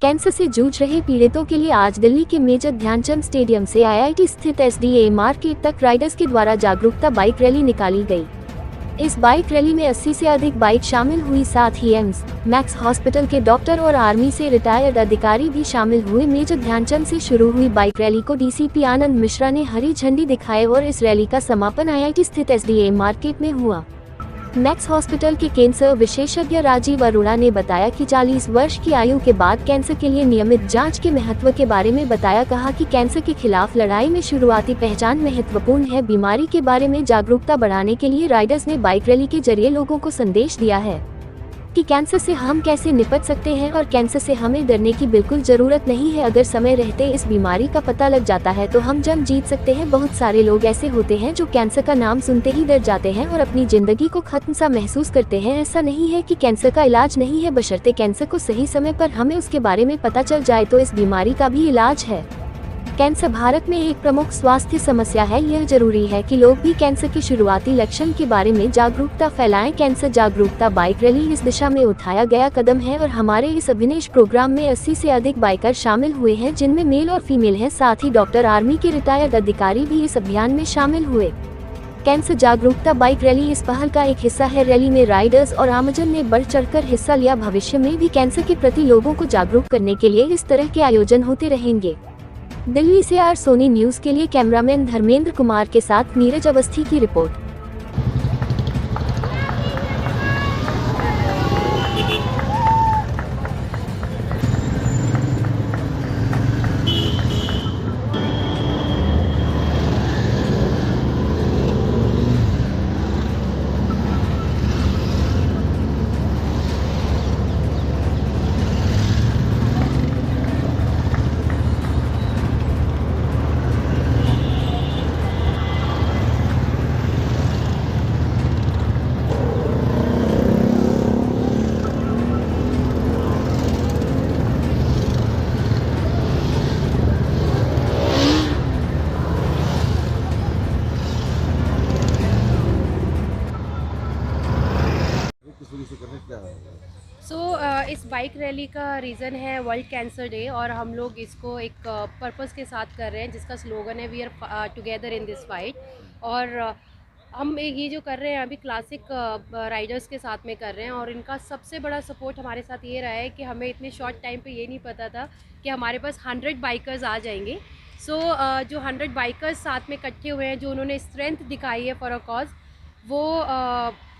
Cancer से जूझ रहे पीड़ितों के लिए आज दिल्ली के मेजर ध्यानचंद स्टेडियम से आईआईटी स्थित एसडीए मार्केट तक राइडर्स के द्वारा जागरूकता बाइक रैली निकाली गई। इस बाइक रैली में 80 से अधिक बाइक शामिल हुई, साथ ही एम्स, मैक्स हॉस्पिटल के डॉक्टर और आर्मी से रिटायर्ड अधिकारी भी शामिल हुए। मेजर ध्यानचंद से शुरू हुई बाइक रैली को डीसीपी आनंद मिश्रा ने हरी झंडी दिखाई और इस रैली का समापन आईआईटी स्थित एसडीए मार्केट में हुआ। मैक्स हॉस्पिटल के कैंसर विशेषज्ञ राजीव अरोड़ा ने बताया कि 40 वर्ष की आयु के बाद कैंसर के लिए नियमित जांच के महत्व के बारे में बताया। कहा कि कैंसर के खिलाफ लड़ाई में शुरुआती पहचान महत्वपूर्ण है। बीमारी के बारे में जागरूकता बढ़ाने के लिए राइडर्स ने बाइक रैली के जरिए लोगों को संदेश दिया है कि कैंसर से हम कैसे निपट सकते हैं और कैंसर से हमें डरने की बिल्कुल जरूरत नहीं है। अगर समय रहते इस बीमारी का पता लग जाता है तो हम जंग जीत सकते हैं। बहुत सारे लोग ऐसे होते हैं जो कैंसर का नाम सुनते ही डर जाते हैं और अपनी जिंदगी को खत्म सा महसूस करते हैं। ऐसा नहीं है कि कैंसर का इलाज नहीं है, बशर्ते कैंसर को सही समय पर हमें उसके बारे में पता चल जाए तो इस बीमारी का भी इलाज है। कैंसर भारत में एक प्रमुख स्वास्थ्य समस्या है। यह जरूरी है कि लोग भी कैंसर के शुरुआती लक्षण के बारे में जागरूकता फैलाएं। कैंसर जागरूकता बाइक रैली इस दिशा में उठाया गया कदम है और हमारे इस अभिनव प्रोग्राम में 80 से अधिक बाइकर शामिल हुए हैं, जिनमें मेल और फीमेल हैं। साथ ही डॉक्टर, आर्मी के रिटायर्ड अधिकारी भी इस अभियान में शामिल हुए। कैंसर जागरूकता बाइक रैली इस पहल का एक हिस्सा है। रैली में राइडर्स और आमजन ने बढ़ चढ़कर हिस्सा लिया। भविष्य में भी कैंसर के प्रति लोगों को जागरूक करने के लिए इस तरह के आयोजन होते रहेंगे। दिल्ली से आर सोनी न्यूज़ के लिए कैमरामैन धर्मेंद्र कुमार के साथ नीरज अवस्थी की रिपोर्ट। इस बाइक रैली का रीज़न है वर्ल्ड कैंसर डे और हम लोग इसको एक पर्पस के साथ कर रहे हैं जिसका स्लोगन है we are together in this fight. और हम ये जो कर रहे हैं अभी क्लासिक राइडर्स के साथ में कर रहे हैं और इनका सबसे बड़ा सपोर्ट हमारे साथ ये रहा है कि हमें इतने शॉर्ट टाइम पे ये नहीं पता था कि हमारे पास 100 बाइकर्स आ जाएंगे। जो 100 बाइकर्स साथ में इकट्ठे हुए हैं, जो उन्होंने स्ट्रेंथ दिखाई है फॉर अ कॉज, वो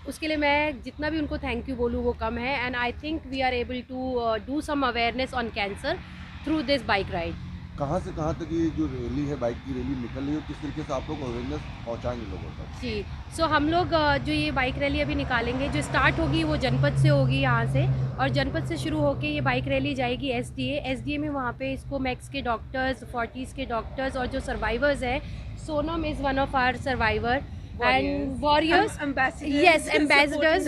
उसके लिए मैं जितना भी उनको थैंक यू बोलूँ वो कम है। And I think we are able to do some awareness on cancer through this bike ride. कहाँ से कहाँ तक ये जो रैली है, बाइक की रैली निकल रही है, किस तरीके से आप लोग अवेयरनेस पहुँचाएंगे लोगों तक? जी, हम लोग जो ये बाइक रैली अभी निकालेंगे, जो स्टार्ट होगी वो जनपद से होगी यहाँ से, और जनपद से शुरू होके ये बाइक रैली जाएगी एसडीए में। वहाँ पे इसको मैक्स के डॉक्टर्स, फोर्टिस के डॉक्टर्स और जो सर्वाइवर्स हैं, Sonam is one of our survivor and warriors, ambassadors.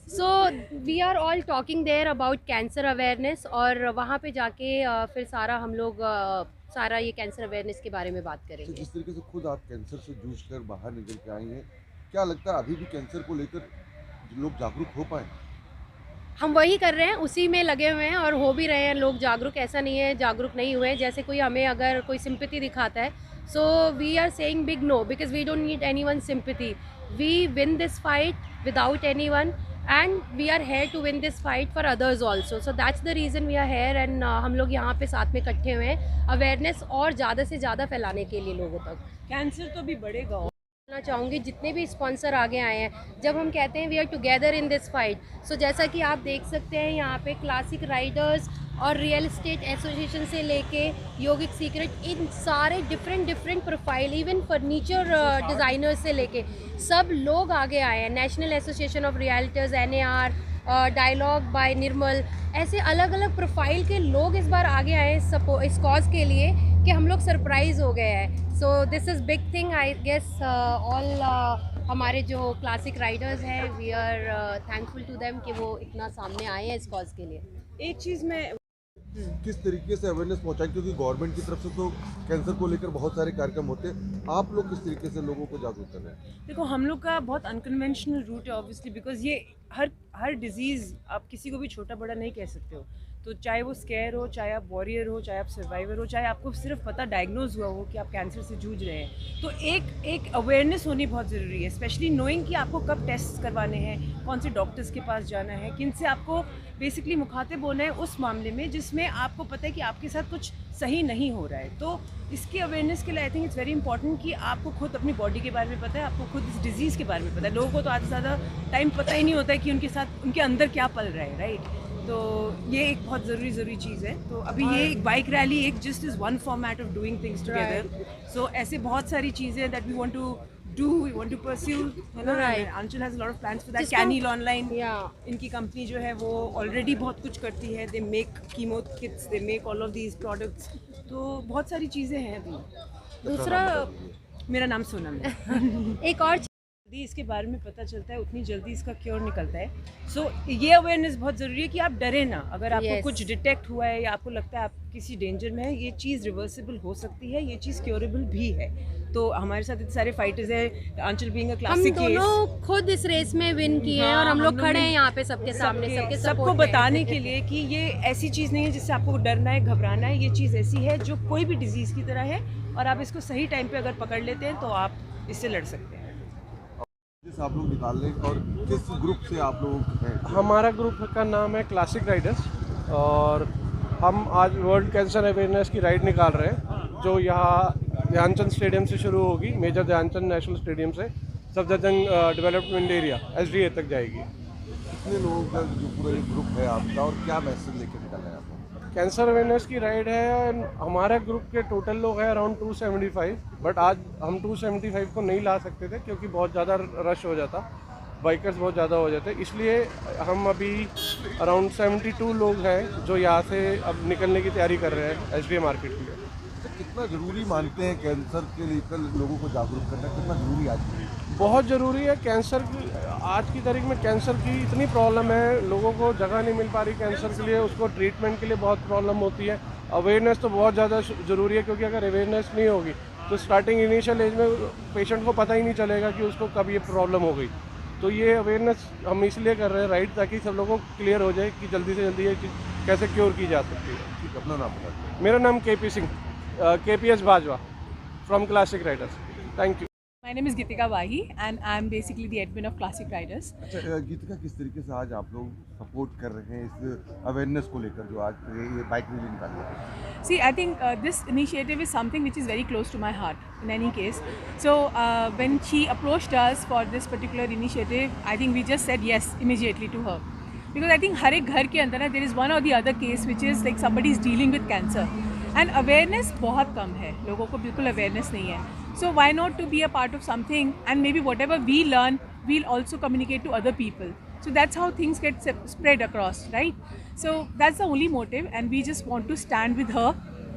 So we are all talking there about cancer awareness और वहाँ पे जाके फिर सारा हम लोग सारा ये कैंसर अवेयरनेस के बारे में बात करेंगे। जिस तरीके से खुद आप कैंसर से जूझकर बाहर निकल के आई हैं, क्या लगता है अभी भी कैंसर को लेकर लोग जागरूक हो पाए? हम वही कर रहे हैं, उसी में लगे हुए हैं और हो भी रहे हैं लोग जागरूक। ऐसा नहीं है जागरूक नहीं हुए। जैसे कोई हमें अगर कोई सिंपैथी दिखाता है, so we are saying big no because we don't need anyone's sympathy. We win this fight without anyone and we are here to win this fight for others also. So that's the reason we are here and हम लोग यहाँ पे साथ में इकट्ठे हुए हैं awareness और ज़्यादा से ज़्यादा फैलाने के लिए लोगों तक। कैंसर तो भी बढ़ेगा। बोलना चाहूँगी जितने भी स्पॉन्सर आगे आए हैं, जब हम कहते हैं we are together in this fight, so जैसा कि आप देख सकते हैं यहाँ पे क्लासिक राइडर्स और रियल एस्टेट एसोसिएशन से लेके योगिक सीक्रेट, इन सारे different profile, even furniture designers से लेके सब लोग आगे आए हैं। National Association of Realtors, NAR, dialogue by Nirmal, ऐसे अलग अलग प्रोफाइल के लोग इस बार आगे आए इस कॉज के लिए कि हम लोग सरप्राइज हो गए हैं। So this is big thing I guess. All हमारे जो क्लासिक राइडर्स हैं, we are thankful to them कि वो इतना सामने आए हैं इस कॉज के लिए। एक चीज़ में किस तरीके से अवेयरनेस पहुंचाएं, क्योंकि गवर्नमेंट की तरफ से तो कैंसर को लेकर बहुत सारे कार्यक्रम होते हैं, आप लोग किस तरीके से लोगों को जागरूक कर रहे हैं? देखो, हम लोग का बहुत अनकन्वेंशनल रूट है ऑब्वियसली, बिकॉज ये हर डिजीज़ आप किसी को भी छोटा बड़ा नहीं कह सकते हो। तो चाहे वो स्केयर हो, चाहे आप वॉरियर हो, चाहे आप सर्वाइवर हो, चाहे आपको सिर्फ पता डायग्नोज हुआ हो कि आप कैंसर से जूझ रहे हैं, तो एक अवेयरनेस होनी बहुत ज़रूरी है, स्पेशली नोइंग कि आपको कब टेस्ट करवाने हैं, कौन से डॉक्टर्स के पास जाना है, किन से आपको बेसिकली मुखातिब होना है उस मामले में जिसमें आपको पता है कि आपके साथ कुछ सही नहीं हो रहा है। तो इसकी अवेयरनेस के लिए I think it's very important कि आपको खुद अपनी बॉडी के बारे में पता है, आपको खुद इस डिजीज़ के बारे में पता है। लोगों को तो आधे से ज़्यादा टाइम पता ही नहीं होता है कि उनके साथ उनके अंदर क्या पल रहा है, राइट। तो ये एक बहुत ज़रूरी चीज़ है। तो अभी ये एक बाइक रैली एक just is one format of doing things together. So ऐसे बहुत सारी चीज़ें that we want to do, we want to pursue, है ना। Right. Anshul has a lot of plans for that. जिसको- Canil Online, Yeah. इनकी company जो है वो ऑलरेडी बहुत कुछ करती है। They make chemo kits, they make all of these products. तो बहुत सारी चीज़ें हैं अभी। दूसरा मेरा नाम सोनम है। एक और जल्दी इसके बारे में पता चलता है उतनी जल्दी इसका क्योर निकलता है। सो ये अवेयरनेस बहुत ज़रूरी है कि आप डरे ना। अगर आपको Yes. कुछ डिटेक्ट हुआ है या आपको लगता है आप किसी डेंजर में है, ये चीज़ रिवर्सिबल हो सकती है, ये चीज़ क्योरेबल भी है। तो हमारे साथ इतने सारे फाइटर्स हैं, आंचल बीइंग अ हम क्लासिक केस। दोनों खुद इस रेस में विन किए हैं हाँ, और हम लोग हम खड़े लोग हैं यहाँ पे सबके सामने, सबके सबको support में। बताने के लिए कि ये ऐसी चीज़ नहीं है जिससे आपको डरना है, घबराना है। ये चीज़ ऐसी है जो कोई भी डिजीज़ की तरह है और आप इसको सही टाइम पे अगर पकड़ लेते हैं तो आप इससे लड़ सकते हैं। जिस आप लोग निकाल रहे हैं और किस ग्रुप से आप लोग हैं? हमारा ग्रुप का नाम है क्लासिक राइडर्स और हम आज वर्ल्ड कैंसर अवेयरनेस की राइड निकाल रहे हैं जो यहाँ ध्यानचंद स्टेडियम से शुरू होगी, मेजर ध्यानचंद नेशनल स्टेडियम से सफदरजंग डेवलपमेंट एरिया SDA तक जाएगी। कितने लोगों का जो पूरा एक ग्रुप है आपका और क्या मैसेज लेके निकल है आप? कैंसर अवेयरनेस की राइड है। हमारे ग्रुप के टोटल लोग हैं अराउंड 275, बट आज हम 275 को नहीं ला सकते थे क्योंकि बहुत ज़्यादा रश हो जाता, बाइकर्स बहुत ज़्यादा हो जाते, इसलिए हम अभी अराउंड 72 लोग हैं जो यहाँ से अब निकलने की तैयारी कर रहे हैं SDA मार्केट के लिए। तो कितना ज़रूरी मानते हैं कैंसर के लेकर लोगों को जागरूक करना, कितना ज़रूरी आज की? बहुत ज़रूरी है। कैंसर की आज की तारीख में कैंसर की इतनी प्रॉब्लम है, लोगों को जगह नहीं मिल पा रही कैंसर के लिए, उसको ट्रीटमेंट के लिए बहुत प्रॉब्लम होती है। अवेयरनेस तो बहुत ज़्यादा ज़रूरी है क्योंकि अगर अवेयरनेस नहीं होगी तो स्टार्टिंग इनिशियल एज में पेशेंट को पता ही नहीं चलेगा कि उसको कब ये प्रॉब्लम हो गई। तो ये अवेयरनेस हम इसलिए कर रहे हैं राइट, ताकि सब लोगों को क्लियर हो जाए कि जल्दी से जल्दी ये चीज़ कैसे क्योर की जा सकती है। ठीक, अपना नाम बताइए। मेरा नाम KP Singh, KPS Bajwa from classic Riders. Thank you. My name is Gitika Wahi and I'm basically the admin of Classic Riders. अच्छा गीतिका, किस तरीके से आज आप लोग सपोर्ट कर रहे हैं इस अवेयरनेस को लेकर जो आज ये बाइक रैली निकाली है? See, I think this initiative is something which is very close to my heart in any case. So when she approached us for this particular initiative, I think we just said yes immediately to her. Because I think हर एक घर के अंदर ना there is one or the other case which is like somebody is dealing with cancer. And awareness बहुत कम है, लोगों को बिल्कुल awareness नहीं है. So why not to be a part of something and maybe whatever we learn, we'll also communicate to other people. So that's how things get spread across, right? So that's the only motive and we just want to stand with her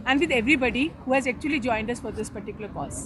and with everybody who has actually joined us for this particular cause.